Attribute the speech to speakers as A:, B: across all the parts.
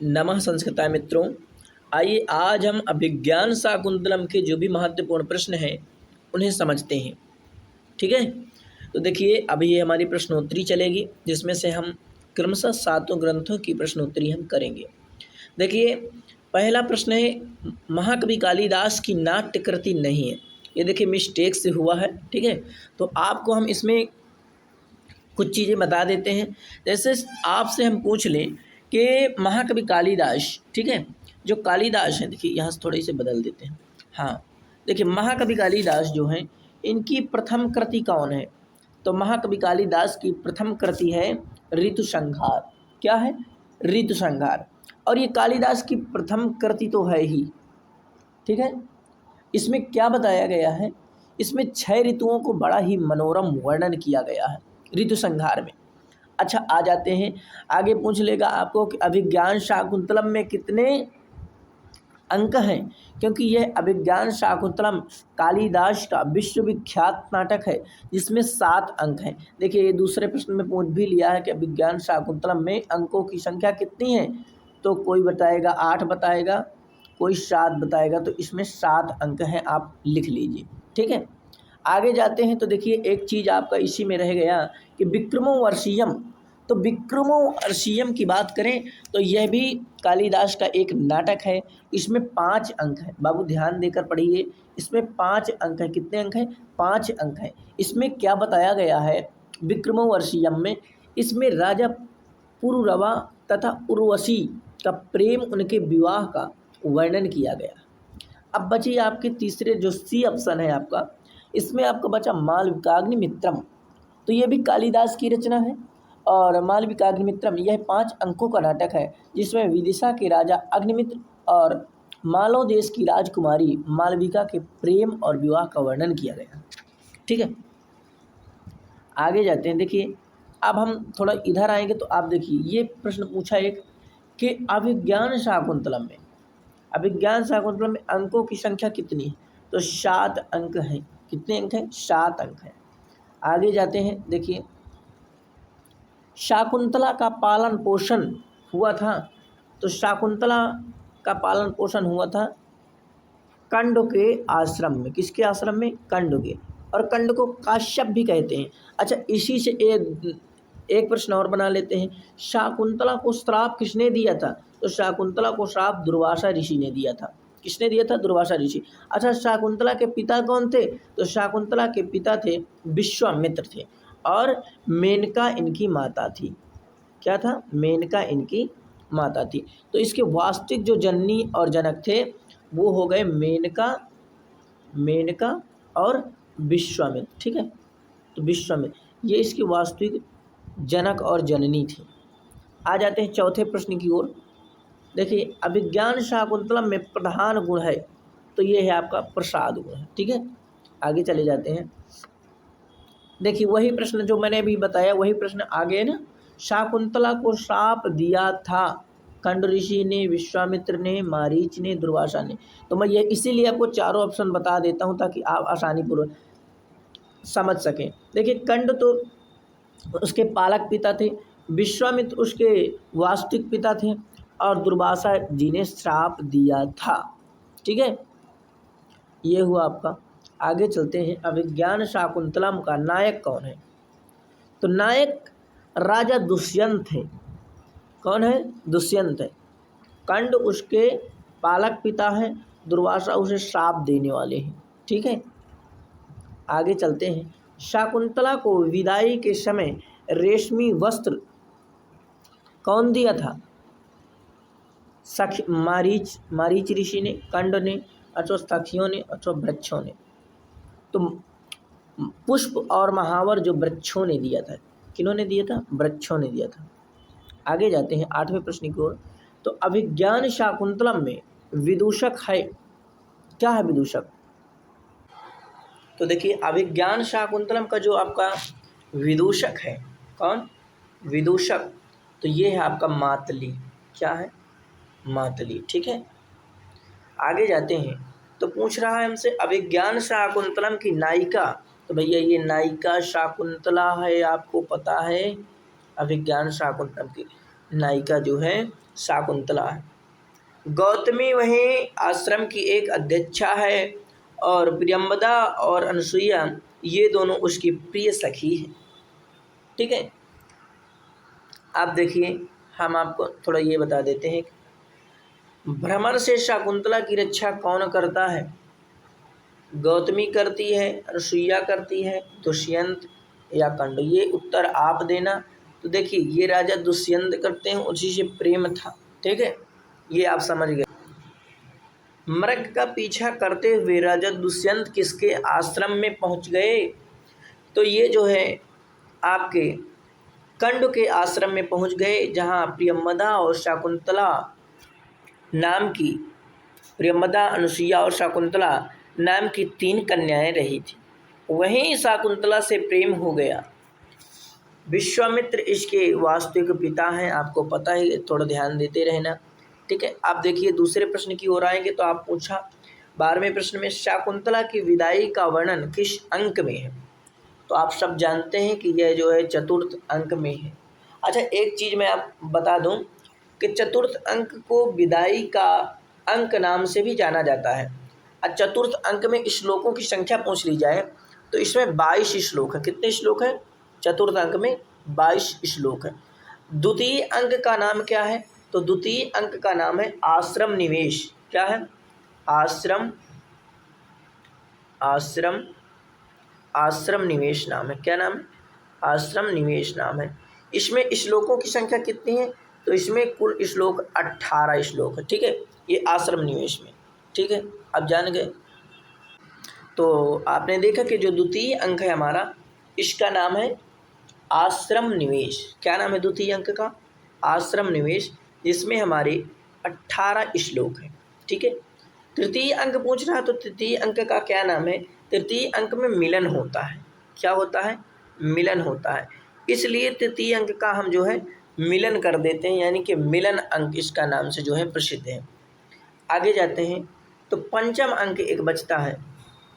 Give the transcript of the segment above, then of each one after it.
A: नमः संस्कृताय मित्रों। आइए आज हम अभिज्ञान शाकुंतलम के जो भी महत्वपूर्ण प्रश्न हैं उन्हें समझते हैं। ठीक है, तो देखिए अभी ये हमारी प्रश्नोत्तरी चलेगी जिसमें से हम क्रमशः सातों ग्रंथों की प्रश्नोत्तरी हम करेंगे। देखिए पहला प्रश्न है, महाकवि कालिदास की नाट्य कृति नहीं है। ये देखिए मिस्टेक से हुआ है। ठीक है, तो आपको हम इसमें कुछ चीज़ें बता देते हैं। जैसे आपसे हम पूछ लें कि महाकवि कालिदास, ठीक है, जो कालिदास हैं, देखिए यहाँ से थोड़े से बदल देते हैं। हाँ, देखिए महाकवि कालिदास जो हैं इनकी प्रथम कृति कौन है? तो महाकवि कालिदास की प्रथम कृति है ऋतुसंहार। क्या है? ऋतुसंहार। और ये कालिदास की प्रथम कृति तो है ही। ठीक है, इसमें क्या बताया गया है? इसमें 6 ऋतुओं को बड़ा ही मनोरम वर्णन किया गया है ऋतुसंहार में। अच्छा, आ जाते हैं आगे। पूछ लेगा आपको कि अभिज्ञान शाकुंतलम में कितने अंक हैं, क्योंकि यह अभिज्ञान शाकुंतलम कालिदास का विश्वविख्यात नाटक है जिसमें 7 अंक हैं। देखिए ये दूसरे प्रश्न में पूछ भी लिया है कि अभिज्ञान शाकुंतलम में अंकों की संख्या कितनी है, तो कोई बताएगा 8 बताएगा, कोई 7 बताएगा, तो इसमें 7 अंक हैं, आप लिख लीजिए। ठीक है, आगे जाते हैं। तो देखिए एक चीज़ आपका इसी में रह गया कि विक्रमोर्वशीयम। तो विक्रमोर्वशीयम की बात करें तो यह भी कालिदास का एक नाटक है। इसमें 5 अंक हैं। बाबू ध्यान देकर पढ़िए, इसमें 5 अंक हैं। कितने अंक हैं? 5 अंक हैं। इसमें क्या बताया गया है विक्रमोर्वशीयम में? इसमें राजा पुरुरवा तथा उर्वशी का प्रेम, उनके विवाह का वर्णन किया गया। अब बची आपके तीसरे जो सी ऑप्शन है आपका, इसमें आपका बचा मालविकाग्निमित्रम। तो ये भी कालिदास की रचना है और मालविकाग्निमित्रम यह 5 अंकों का नाटक है जिसमें विदिशा के राजा अग्निमित्र और मालव देश की राजकुमारी मालविका के प्रेम और विवाह का वर्णन किया गया। ठीक है, आगे जाते हैं। देखिए अब हम थोड़ा इधर आएंगे तो आप देखिए ये प्रश्न पूछा एक कि अभिज्ञान शाकुंतलम में, अभिज्ञान शाकुंतलम में अंकों की संख्या कितनी है? तो 7 अंक हैं। कितने अंक हैं? 7 अंक हैं। आगे जाते हैं। देखिए शाकुंतला का पालन पोषण हुआ था, तो शाकुंतला का पालन पोषण हुआ था कंड के आश्रम में। किसके आश्रम में? कंड के। और कंड को काश्यप भी कहते हैं। अच्छा, इसी से एक प्रश्न और बना लेते हैं। शाकुंतला को श्राप किसने दिया था? तो शाकुंतला को श्राप दुर्वासा ऋषि ने दिया था। किसने दिया था? दुर्वासा ऋषि। अच्छा, शाकुंतला के पिता कौन थे? तो शाकुंतला के पिता थे विश्वामित्र थे और मेनका इनकी माता थी। क्या था? मेनका इनकी माता थी। तो इसके वास्तविक जो जननी और जनक थे वो हो गए मेनका और विश्वामित्र। ठीक है, तो विश्वामित्र ये इसकी वास्तविक जनक और जननी थी। आ जाते हैं चौथे प्रश्न की ओर। देखिए अभिज्ञान शाकुंतलम में प्रधान गुण है, तो ये है आपका प्रसाद गुण है। ठीक है, आगे चले जाते हैं। देखिए वही प्रश्न जो मैंने अभी बताया वही प्रश्न आगे है ना। शाकुंतला को श्राप दिया था कंड ऋषि ने, विश्वामित्र ने, मारीच ने, दुर्वासा ने। तो मैं ये इसीलिए आपको चारों ऑप्शन बता देता हूँ ताकि आप आसानी पूर्वक समझ सकें। देखिए कंड तो उसके पालक पिता थे, विश्वामित्र उसके वास्तविक पिता थे और दुर्वासा जी ने श्राप दिया था। ठीक है, ये हुआ आपका। आगे चलते हैं। अभिज्ञान शाकुंतलम का नायक कौन है? तो नायक राजा दुष्यंत है। कौन है? दुष्यंत है। कंड उसके पालक पिता हैं, दुर्वासा उसे श्राप देने वाले हैं। ठीक है, आगे चलते हैं। शाकुंतला को विदाई के समय रेशमी वस्त्र कौन दिया था? मारीच ऋषि ने, कंड ने, अथवा सखियों ने, अथवा वृक्षों ने। तो पुष्प और महावर जो वृक्षों ने दिया था। किन्होंने दिया था? वृक्षों ने दिया था। आगे जाते हैं 8वें प्रश्न की ओर। तो अभिज्ञान शाकुंतलम में विदूषक है। क्या है विदूषक? तो देखिए अभिज्ञान शाकुंतलम का जो आपका विदूषक है, कौन? विदूषक, तो ये है आपका मातली। क्या है? मातली। ठीक है, आगे जाते हैं। तो पूछ रहा है हमसे अभिज्ञान शाकुंतलम की नायिका। तो भैया ये नायिका शाकुंतला है, आपको पता है अभिज्ञान शाकुंतलम की। नायिका जो है शाकुंतला है। गौतमी वहीं आश्रम की एक अध्यक्षा है और प्रियंवदा और अनसुईया ये दोनों उसकी प्रिय सखी हैं। ठीक है, आप देखिए हम आपको थोड़ा ये बता देते हैं, भ्रमर से शाकुंतला की रक्षा कौन करता है? गौतमी करती है, अनसुईया करती है, दुष्यंत या कंड? ये उत्तर आप देना। तो देखिए ये राजा दुष्यंत करते हैं, उसी से प्रेम था। ठीक है, ये आप समझ गए। मृग का पीछा करते हुए राजा दुष्यंत किसके आश्रम में पहुंच गए? तो ये जो है आपके कंड के आश्रम में पहुंच गए, जहां प्रियंवदा और शाकुंतला नाम की, प्रियंवदा, अनसुईया और शाकुंतला नाम की 3 कन्याएं रही थी। वहीं शाकुंतला से प्रेम हो गया। विश्वामित्र इसके वास्तविक पिता हैं, आपको पता है, थोड़ा ध्यान देते रहना। ठीक है, आप देखिए दूसरे प्रश्न की ओर आएंगे तो आप पूछा 12वें प्रश्न में शाकुंतला की विदाई का वर्णन किस अंक में है? तो आप सब जानते हैं कि यह जो है चतुर्थ अंक में है। अच्छा, एक चीज़ मैं आप बता दूं कि चतुर्थ अंक को विदाई का अंक नाम से भी जाना जाता है। और चतुर्थ अंक में श्लोकों की संख्या पूछ ली जाए तो इसमें 22 श्लोक है। कितने श्लोक हैं? चतुर्थ अंक में 22 श्लोक है। द्वितीय अंक का नाम क्या है? तो द्वितीय अंक का नाम है आश्रम निवेश। क्या है? आश्रम आश्रम आश्रम निवेश नाम है। क्या नाम है? आश्रम निवेश नाम है। इसमें श्लोकों की संख्या कितनी है? तो इसमें कुल श्लोक 18 श्लोक है। ठीक है, ये आश्रम निवेश में। ठीक है, अब जान गए। तो आपने देखा कि जो द्वितीय अंक है हमारा, इसका नाम है आश्रम निवेश। क्या नाम है द्वितीय अंक का? आश्रम निवेश, जिसमें हमारे 18 श्लोक हैं। ठीक है, तृतीय अंक पूछ रहा है तो तृतीय अंक का क्या नाम है? तृतीय अंक में मिलन होता है। क्या होता है? मिलन होता है। इसलिए तृतीय अंक का हम जो है मिलन कर देते हैं, यानी कि मिलन अंक इसका नाम से जो है प्रसिद्ध है। आगे जाते हैं तो पंचम अंक एक बचता है।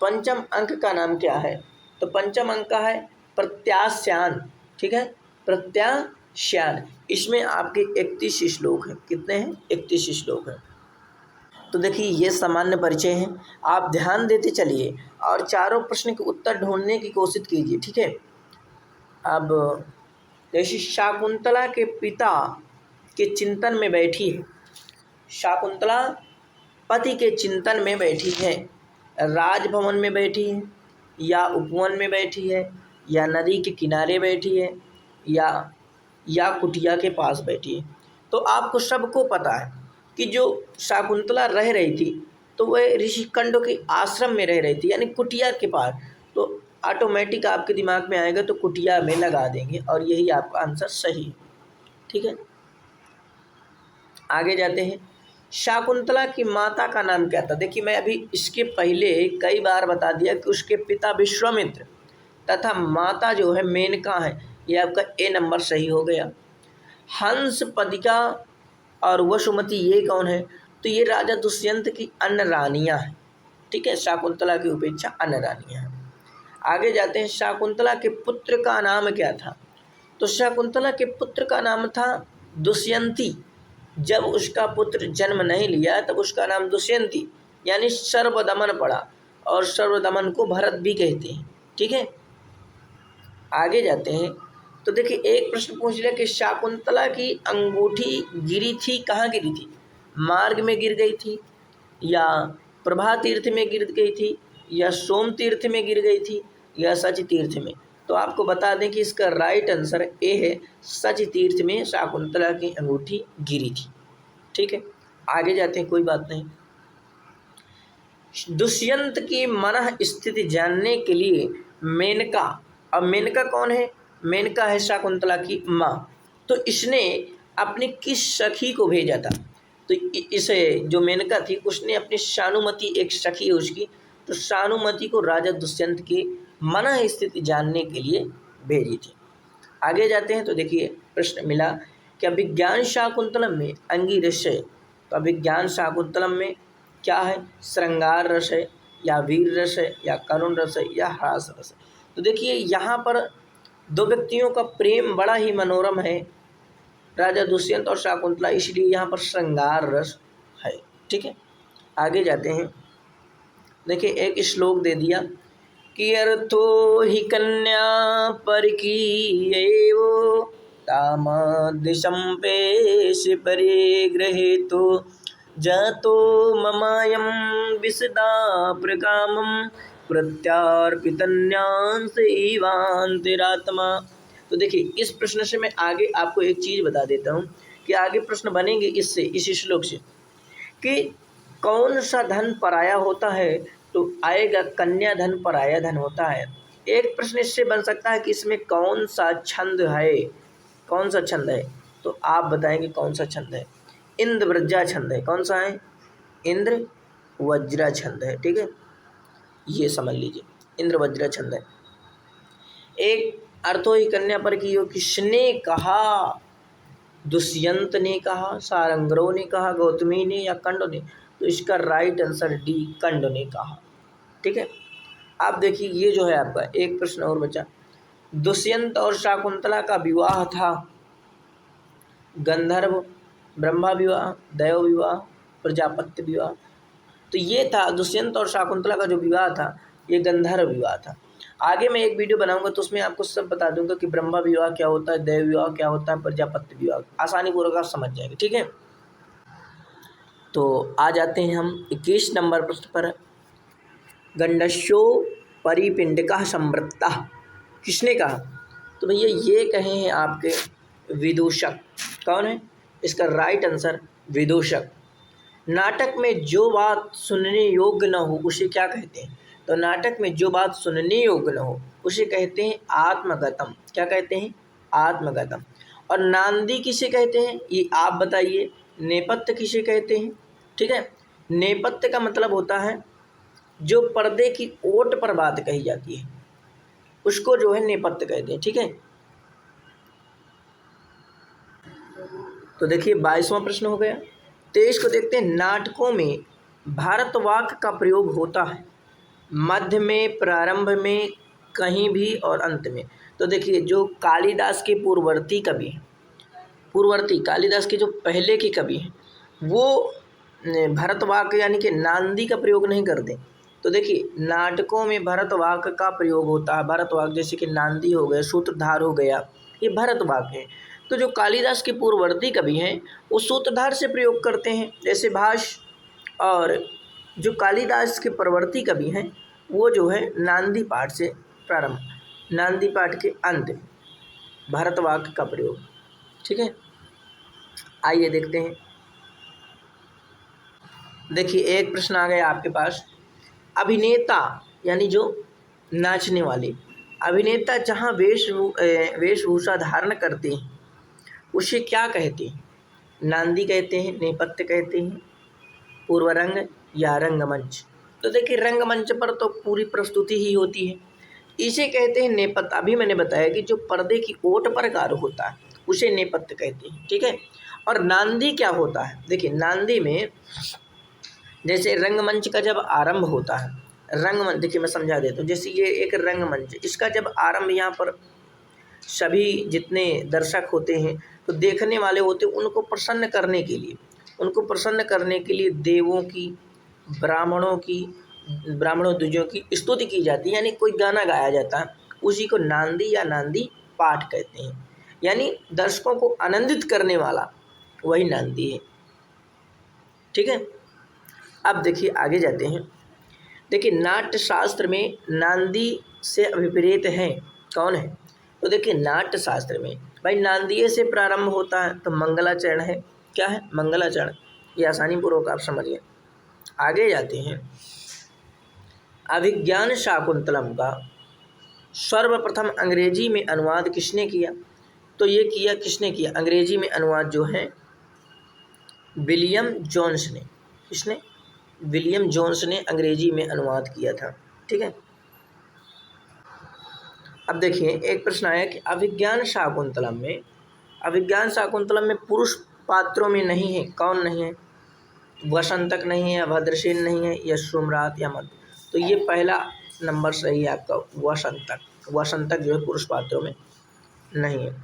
A: पंचम अंक का नाम क्या है? तो पंचम अंक का है प्रत्याश्यान। ठीक है, प्रत्याश्यान। इसमें आपके 31 श्लोक हैं। कितने हैं? 31 श्लोक हैं। तो देखिए ये सामान्य परिचय है, आप ध्यान देते चलिए और चारों प्रश्न के उत्तर ढूंढने की कोशिश कीजिए। ठीक है, अब जैसे शाकुंतला के पिता के चिंतन में बैठी है, शाकुंतला पति के चिंतन में बैठी है, राजभवन में बैठी है या उपवन में बैठी है या नदी के किनारे बैठी है या कुटिया के पास बैठी है। तो आपको सबको पता है कि जो शाकुंतला रह रही थी तो वह ऋषिकंड के आश्रम में रह रही थी, यानी कुटिया के पास। तो ऑटोमेटिक आपके दिमाग में आएगा तो कुटिया में लगा देंगे और यही आपका आंसर सही है। ठीक है, आगे जाते हैं। शाकुंतला की माता का नाम क्या था? देखिए मैं अभी इसके पहले कई बार बता दिया कि उसके पिता विश्वामित्र तथा माता जो है मेनका है। ये आपका ए नंबर सही हो गया। हंस, पदिका और वसुमती ये कौन है? तो ये राजा दुष्यंत की अन्य रानियाँ हैं। ठीक है, शाकुंतला की उपेक्षा अन्य रानियाँ हैं। आगे जाते हैं, शाकुंतला के पुत्र का नाम क्या था? तो शाकुंतला के पुत्र का नाम था दुष्यंती। जब उसका पुत्र जन्म नहीं लिया तब उसका नाम दुष्यंती यानी सर्वदमन पड़ा, और सर्वदमन को भरत भी कहते हैं। ठीक है, आगे जाते हैं तो देखिए एक प्रश्न पूछ लिया कि शाकुंतला की अंगूठी गिरी थी, कहाँ गिरी थी? मार्ग में गिर गई थी या प्रभा तीर्थ में गिर गई थी या सोम तीर्थ में गिर गई थी या सच तीर्थ में? तो आपको बता दें कि इसका राइट आंसर ए है, सच तीर्थ में शाकुंतला की अंगूठी गिरी थी। ठीक है, आगे जाते हैं, कोई बात नहीं। दुष्यंत की मनः स्थिति जानने के लिए मेनका, अब मेनका कौन है? मेनका है शाकुंतला की माँ। तो इसने अपनी किस सखी को भेजा था? तो इसे जो मेनका थी उसने अपनी शानुमती, एक सखी है उसकी, तो शानुमती को राजा दुष्यंत की मनः स्थिति जानने के लिए भेजी थी। आगे जाते हैं तो देखिए प्रश्न मिला कि अभिज्ञान शाकुंतलम में अंगी-रस है। तो अभिज्ञान शाकुंतलम में क्या है? श्रृंगार रस है या वीर रस है या करुण रस है या हास रस है? तो देखिए यहाँ पर दो व्यक्तियों का प्रेम बड़ा ही मनोरम है। राजा दुष्यंत और शाकुंतला, इसलिए यहाँ पर श्रृंगार रस है। ठीक है, आगे जाते हैं। देखिए एक श्लोक दे दिया कि अर्थो ही कन्या पर की वो तामदिशं पेश परिगृहे तो जातो ममायं विसदा प्रकामं प्रत्यार्पितन्यांस इवांतिरात्मा। तो देखिए इस प्रश्न से मैं आगे आपको एक चीज़ बता देता हूँ कि आगे प्रश्न बनेंगे इससे, इस श्लोक से, कि कौन सा धन पराया होता है, तो आएगा कन्या धन पराया धन होता है। एक प्रश्न इससे बन सकता है कि इसमें कौन सा छंद है, कौन सा छंद है, तो आप बताएंगे कौन सा छंद है। इंद्र वज्रा छंद है। कौन सा है? इंद्र वज्रा छंद है। ठीक है, ये समझ लीजिए, इंद्र वज्रा छंद है। एक अर्थो ही कन्या पर की हो, किसने कहा? दुष्यंत ने कहा, सारंगरों ने कहा, गौतमी ने या कंड ने? तो इसका राइट आंसर डी, कंड ने कहा। ठीक है, आप देखिए ये जो है आपका एक प्रश्न और बचा। दुष्यंत और शाकुंतला का विवाह था गंधर्व ब्रह्मा विवाह, दैव विवाह, प्रजापत्य विवाह। तो ये था दुष्यंत और शाकुंतला का जो विवाह था, ये गंधर्व विवाह था। आगे मैं एक वीडियो बनाऊंगा तो उसमें आपको सब बता दूंगा कि ब्रह्मा विवाह क्या होता है, दैव विवाह क्या होता है, प्रजापत्य विवाह, आसानी पूर्वक आप समझ जाएंगे। ठीक है, तो आ जाते हैं हम 21 नंबर प्रश्न पर। गंडस्यो परिपिंडिका संवृत्ता, किसने कहा? तो भैया ये कहे हैं आपके विदूषक। कौन है? इसका राइट आंसर विदूषक। नाटक में जो बात सुनने योग्य न हो उसे क्या कहते हैं? तो नाटक में जो बात सुनने योग्य न हो उसे कहते हैं आत्मगतम। क्या कहते हैं? आत्मगतम। और नांदी किसे कहते हैं, ये आप बताइए। नेपथ्य किसे कहते हैं? ठीक है, नेपथ्य का मतलब होता है जो पर्दे की ओट पर बात कही जाती है, उसको जो है नेपथ्य कहते हैं। ठीक है, तो देखिए 22वां प्रश्न हो गया। 23 को देखते हैं। नाटकों में भारतवाक का प्रयोग होता है मध्य में, प्रारंभ में, कहीं भी और अंत में। तो देखिए जो कालिदास के पूर्ववर्ती कवि हैं, पूर्ववर्ती कालिदास के जो पहले के कवि हैं, वो भरतवाक यानी कि नांदी का प्रयोग नहीं करते। तो देखिए नाटकों में भरतवाक का प्रयोग होता है। भरतवाक जैसे कि नांदी हो गया, सूत्रधार हो गया, ये भरतवाक है। तो जो कालिदास के पूर्ववर्ती कवि हैं वो सूत्रधार से प्रयोग करते हैं, जैसे भाष। और जो कालिदास के परवर्ती कवि हैं वो जो है नांदी पाठ से प्रारंभ, नांदी पाठ के अंत में भरतवाक का प्रयोग। ठीक है, आइए देखते हैं। देखिए एक प्रश्न आ गया आपके पास। अभिनेता यानी जो नाचने वाले, अभिनेता जहाँ वेशभूषा धारण करते हैं उसे क्या कहते हैं? नांदी कहते हैं, नेपथ्य कहते हैं, पूर्वरंग या रंगमंच। तो देखिए रंगमंच पर तो पूरी प्रस्तुति ही होती है, इसे कहते हैं नेपथ्य। अभी मैंने बताया कि जो पर्दे की ओट पर कार्य होता है उसे नेपथ्य कहते हैं। ठीक है, और नांदी क्या होता है? देखिए नांदी में जैसे रंगमंच का जब आरंभ होता है, रंगमंच देखिए मैं समझा देता हूँ। जैसे ये एक रंगमंच, इसका जब आरंभ यहाँ पर सभी जितने दर्शक होते हैं तो देखने वाले होते हैं, उनको प्रसन्न करने के लिए, उनको प्रसन्न करने के लिए देवों की, ब्राह्मणों की, ब्राह्मणों द्विजों की स्तुति की जाती है, यानी कोई गाना गाया जाता है, उसी को नांदी या नांदी पाठ कहते हैं। यानी दर्शकों को आनंदित करने वाला वही नांदी है। ठीक है, अब देखिए आगे जाते हैं। देखिए नाट्य शास्त्र में नांदी से विपरीत है, कौन है? तो देखिए नाट्य शास्त्र में भाई नांदिये से प्रारंभ होता है, तो मंगलाचरण है। क्या है? मंगलाचरण। ये आसानी पूर्वक आप समझिए। आगे जाते हैं। अभिज्ञान शाकुंतलम का सर्वप्रथम अंग्रेजी में अनुवाद किसने किया? तो ये किया, किसने किया अंग्रेजी में अनुवाद जो है? विलियम जोन्स ने। किसने? विलियम जोन्स ने अंग्रेजी में अनुवाद किया था। ठीक है, अब देखिए एक प्रश्न आया कि अभिज्ञान शाकुंतलम में पुरुष पात्रों में नहीं है, कौन नहीं है? वसंतक नहीं है, भद्रसेन नहीं है, या सोमरात या मध्य। तो ये पहला नंबर सही है आपका, वसंतक। वसंतक जो है पुरुष पात्रों में नहीं है।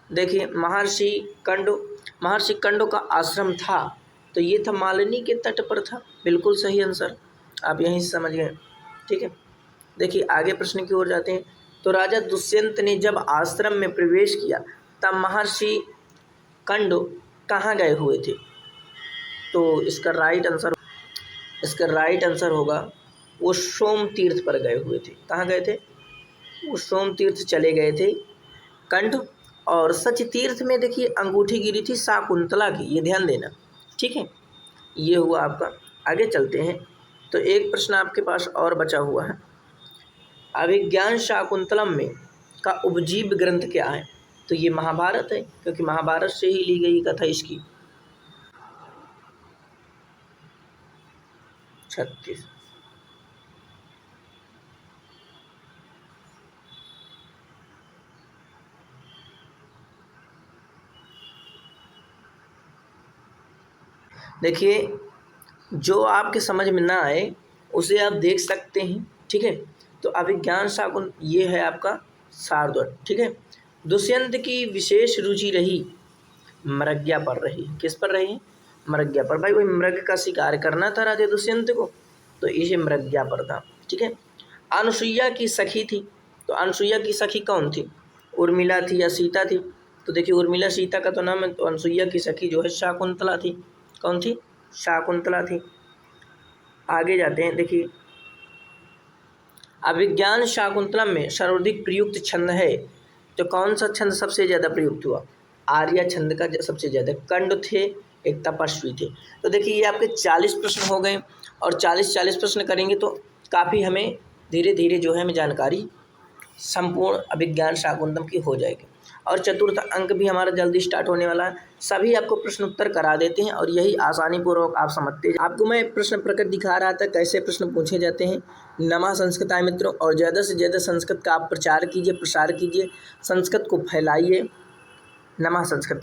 A: देखिए महर्षि कंडो का आश्रम था, तो ये था मालिनी के तट पर था। बिल्कुल सही आंसर, आप यहीं से समझ गए। ठीक है, देखिए आगे प्रश्न की ओर जाते हैं। तो राजा दुष्यंत ने जब आश्रम में प्रवेश किया तब महर्षि कंडो कहाँ गए हुए थे? तो इसका राइट आंसर होगा वो सोम तीर्थ पर गए हुए थे। कहाँ गए थे? वो सोम तीर्थ चले गए थे कंठ। और सच तीर्थ में देखिए अंगूठी गिरी थी शाकुंतला की, ये ध्यान देना। ठीक है, ये हुआ आपका। आगे चलते हैं। तो एक प्रश्न आपके पास और बचा हुआ है। अभिज्ञान शाकुंतलम में का उपजीव ग्रंथ क्या है? तो ये महाभारत है, क्योंकि महाभारत से ही ली गई कथा इसकी। 36। देखिए जो आपके समझ में ना आए उसे आप देख सकते हैं। ठीक है, तो अभिज्ञान शाकुंत ये है आपका शार्दूल। ठीक है, दुष्यंत की विशेष रुचि रही मृगया पर रही। किस पर रही? मृगया पर। भाई वही मृग का शिकार करना था राजा दुष्यंत को, तो इसे मृगया पर था। ठीक है, अनुसुईया की सखी थी, तो अनुसुईया की सखी कौन थी? उर्मिला थी या सीता थी? तो देखिए उर्मिला सीता का तो नाम है, तो अनुसुईया की सखी जो है शाकुंतला थी। कौन थी? शाकुंतला थी। आगे जाते हैं। देखिए अभिज्ञान शाकुंतलम में सर्वाधिक प्रयुक्त छंद है, तो कौन सा छंद सबसे ज़्यादा प्रयुक्त हुआ? आर्या छंद का सबसे ज़्यादा। कंड थे, एक तपस्वी थे। तो देखिए ये आपके 40 प्रश्न हो गए, और 40 प्रश्न करेंगे तो काफ़ी हमें धीरे धीरे जो है हमें जानकारी संपूर्ण अभिज्ञान शाकुंतलम की हो जाएगी। और चतुर्थ अंक भी हमारा जल्दी स्टार्ट होने वाला है। सभी आपको प्रश्न उत्तर करा देते हैं, और यही आसानी पूर्वक आप समझते हैं। आपको मैं प्रश्न प्रकट दिखा रहा था कैसे प्रश्न पूछे जाते हैं। नमः संस्कृताय मित्रों, और ज़्यादा से ज़्यादा संस्कृत का आप प्रचार कीजिए, प्रसार कीजिए, संस्कृत को फैलाइए। नमः संस्कृत।